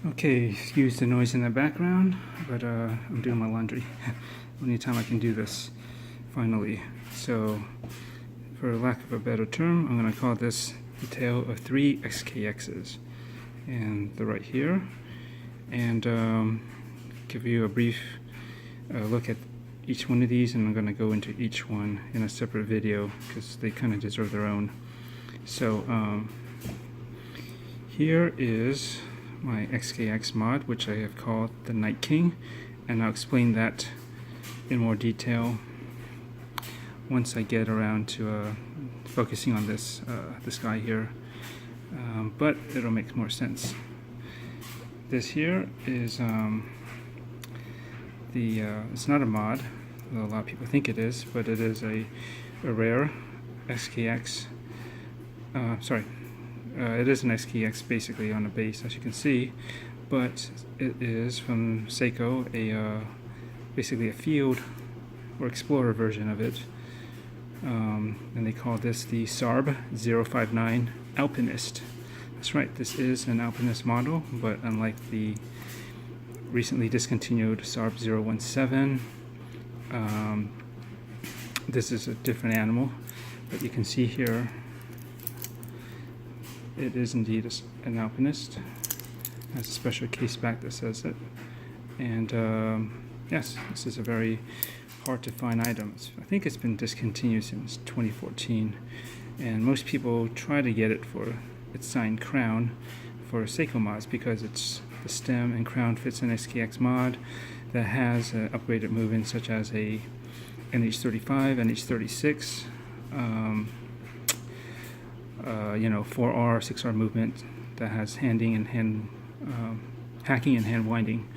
Okay, excuse the noise in the background, but I'm doing my laundry. Only time I can do this, finally. So, for lack of a better term, I'm going to call this the tale of 3 SKXs. And they're right here. And give you a brief look at each one of these, and I'm going to go into each one in a separate video because they kind of deserve their own. So, here is my SKX mod, which I have called the Night King, and I'll explain that in more detail once I get around to focusing on this guy here, but it'll make more sense. This here is it's not a mod, though a lot of people think it is, but it is a rare SKX. It is an SKX basically on a base, as you can see, but it is from Seiko, basically a field or explorer version of it, and they call this the SARB059 Alpinist. That's right, this is an Alpinist model, but unlike the recently discontinued SARB017, this is a different animal. But you can see here it is indeed an Alpinist. It has a special case back that says it. And yes, this is a very hard to find item. I think it's been discontinued since 2014. And most people try to get it for its signed crown for Seiko mods because the stem and crown fits an SKX mod that has upgraded movements such as a NH35, NH36, 4R, 6R movement that has hacking and hand winding.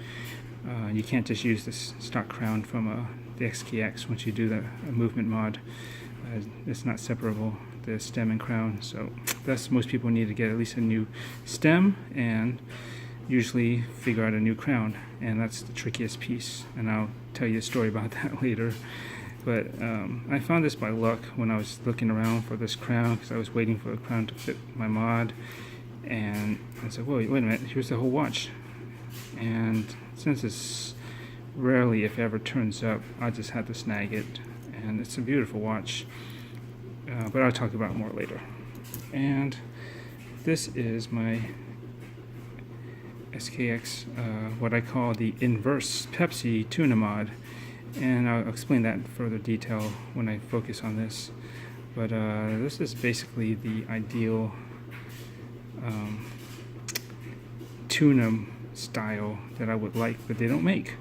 You can't just use this stock crown from the SKX once you do the movement mod. It's not separable, the stem and crown. So thus most people need to get at least a new stem and usually figure out a new crown, and that's the trickiest piece, and I'll tell you a story about that later. But I found this by luck when I was looking around for this crown because I was waiting for a crown to fit my mod, and I said, wait a minute, here's the whole watch. And since it's rarely, if ever, turns up, I just had to snag it, and it's a beautiful watch, but I'll talk about it more later. And this is my SKX, what I call the inverse Pepsi Tuna mod. And I'll explain that in further detail when I focus on this. But this is basically the ideal tuna style that I would like, but they don't make.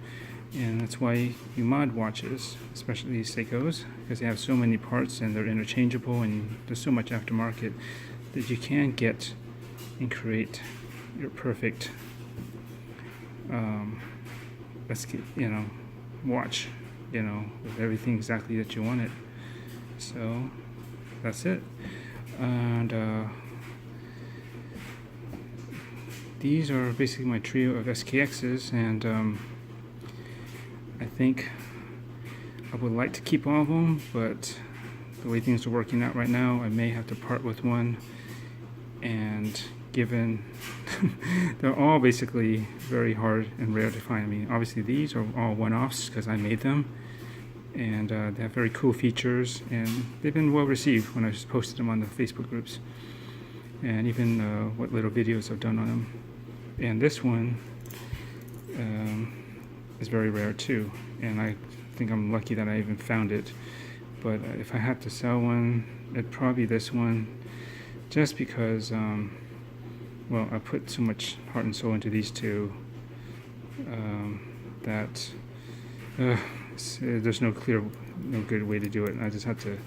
And that's why you mod watches, especially these Seikos, because they have so many parts and they're interchangeable, and there's so much aftermarket that you can get and create your perfect watch, with everything exactly that you want it. So that's it. And these are basically my trio of SKXs, and I think I would like to keep all of them, but the way things are working out right now, I may have to part with one. And given they're all basically very hard and rare to find. I mean, obviously these are all one-offs because I made them, and they have very cool features, and they've been well received when I just posted them on the Facebook groups, and even what little videos I've done on them. And this one is very rare too, and I think I'm lucky that I even found it. But if I had to sell one, it'd probably be this one, just because I put so much heart and soul into these two that there's no good way to do it. I just had to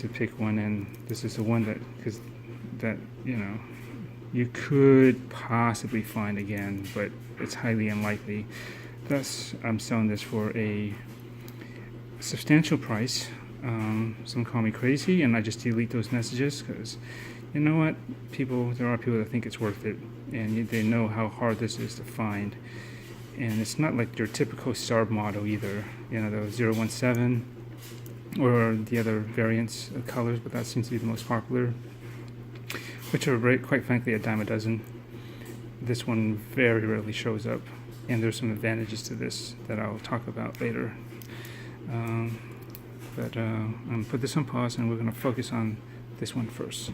pick one, and this is the one that you could possibly find again, but it's highly unlikely. Thus, I'm selling this for a substantial price. Some call me crazy, and I just delete those messages because you know what, there are people that think it's worth it, and they know how hard this is to find. And it's not like your typical SARB model either, the 017 or the other variants of colors, but that seems to be the most popular, which are quite frankly a dime a dozen. this one very rarely shows up, and there's some advantages to this that I'll talk about later. I'm going to put this on pause, and we're going to focus on this one first.